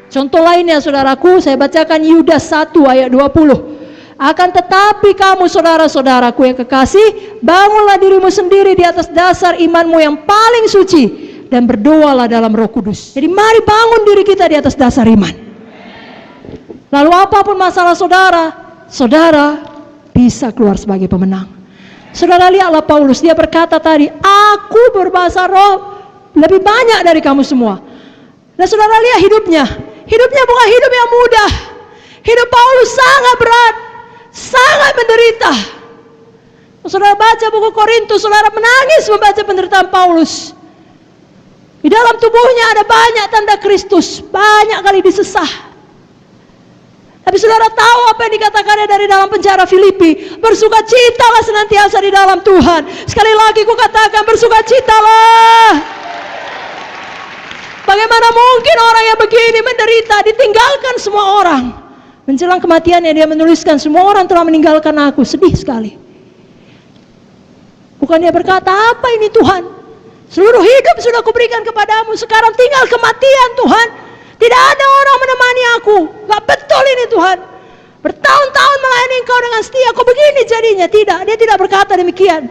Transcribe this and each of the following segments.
Contoh lainnya saudaraku, saya bacakan Yudas 1 ayat 20. Akan tetapi kamu saudara-saudaraku yang kekasih, bangunlah dirimu sendiri di atas dasar imanmu yang paling suci, dan berdoalah dalam Roh Kudus. Jadi mari bangun diri kita di atas dasar iman. Lalu apapun masalah saudara, saudara bisa keluar sebagai pemenang. Saudara lihatlah Paulus, dia berkata tadi, aku berbahasa roh lebih banyak dari kamu semua. Nah saudara lihat hidupnya bukan hidup yang mudah. Hidup Paulus sangat berat, sangat menderita. Saudara baca buku Korintus, saudara menangis membaca penderitaan Paulus. Di dalam tubuhnya ada banyak tanda Kristus, banyak kali disesah. Tapi saudara tahu apa yang dikatakannya dari dalam penjara Filipi, bersukacitalah senantiasa di dalam Tuhan. Sekali lagi ku katakan, bersukacitalah. Bagaimana mungkin orang yang begini menderita, ditinggalkan semua orang. Menjelang kematiannya dia menuliskan, semua orang telah meninggalkan aku. Sedih sekali. Bukan dia berkata, apa ini Tuhan? Seluruh hidup sudah kuberikan kepadamu, sekarang tinggal kematian Tuhan. Tidak ada orang menemani aku. Gak betul ini Tuhan. Bertahun-tahun melayani engkau dengan setia, kok begini jadinya? Tidak, dia tidak berkata demikian.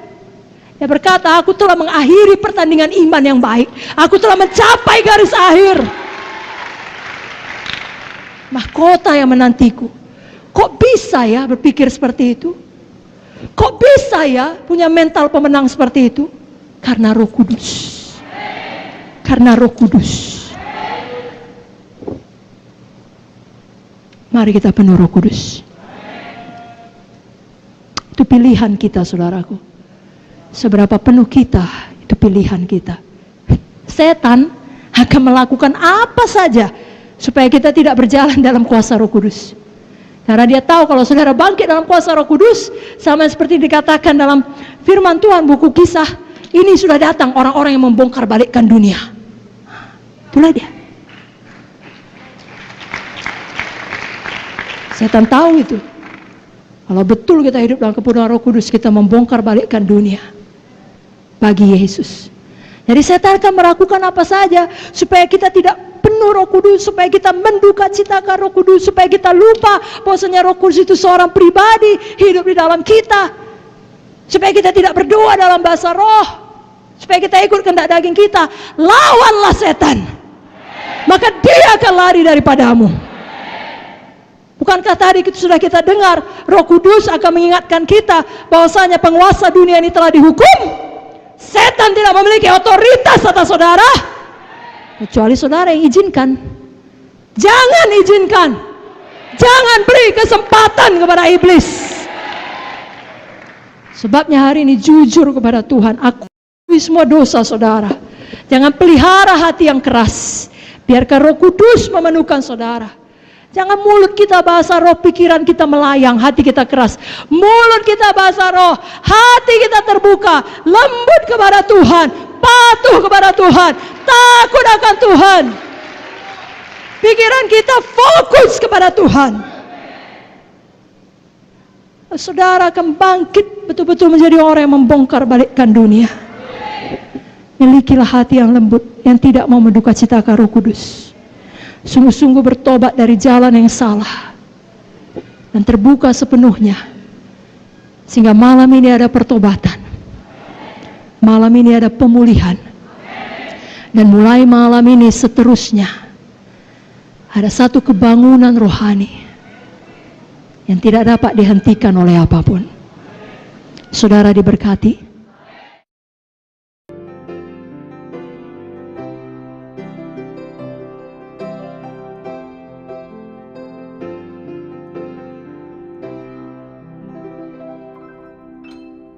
Dia berkata, aku telah mengakhiri pertandingan iman yang baik. Aku telah mencapai garis akhir. Mahkota yang menantiku. Kok bisa ya berpikir seperti itu? Kok bisa ya punya mental pemenang seperti itu? Karena Roh Kudus. Karena Roh Kudus. Mari kita penuh Roh Kudus. Itu pilihan kita saudaraku. Seberapa penuh kita, itu pilihan kita. Setan akan melakukan apa saja supaya kita tidak berjalan dalam kuasa Roh Kudus. Karena dia tahu kalau saudara bangkit dalam kuasa Roh Kudus, sama seperti dikatakan dalam firman Tuhan buku Kisah, ini sudah datang orang-orang yang membongkar balikkan dunia. Itulah dia. Setan tahu itu. Kalau betul kita hidup dalam kepenuhan Roh Kudus, kita membongkar balikkan dunia bagi Yesus. Jadi setan akan melakukan apa saja supaya kita tidak penuh Roh Kudus, supaya kita menduka citakan Roh Kudus, supaya kita lupa bahwasanya Roh Kudus itu seorang pribadi hidup di dalam kita, supaya kita tidak berdoa dalam bahasa roh, supaya kita ikut kehendak daging kita. Lawanlah setan, maka dia akan lari daripadamu. Bukankah tadi sudah kita dengar, Roh Kudus akan mengingatkan kita bahwasanya penguasa dunia ini telah dihukum. Setan tidak memiliki otoritas atas saudara, kecuali saudara yang izinkan. Jangan izinkan. Jangan beri kesempatan kepada iblis. Sebabnya hari ini jujur kepada Tuhan, akui semua dosa saudara. Jangan pelihara hati yang keras. Biarkan Roh Kudus memenuhkan saudara. Jangan mulut kita bahasa roh, pikiran kita melayang, hati kita keras. Mulut kita bahasa roh, hati kita terbuka, lembut kepada Tuhan, patuh kepada Tuhan, takut akan Tuhan. Pikiran kita fokus kepada Tuhan. Saudara akan bangkit betul-betul menjadi orang yang membongkar balikkan dunia. Milikilah hati yang lembut, yang tidak mau menduka citakan Roh Kudus. Sungguh-sungguh bertobat dari jalan yang salah dan terbuka sepenuhnya, sehingga malam ini ada pertobatan, malam ini ada pemulihan, dan mulai malam ini seterusnya ada satu kebangunan rohani yang tidak dapat dihentikan oleh apapun. Saudara diberkati.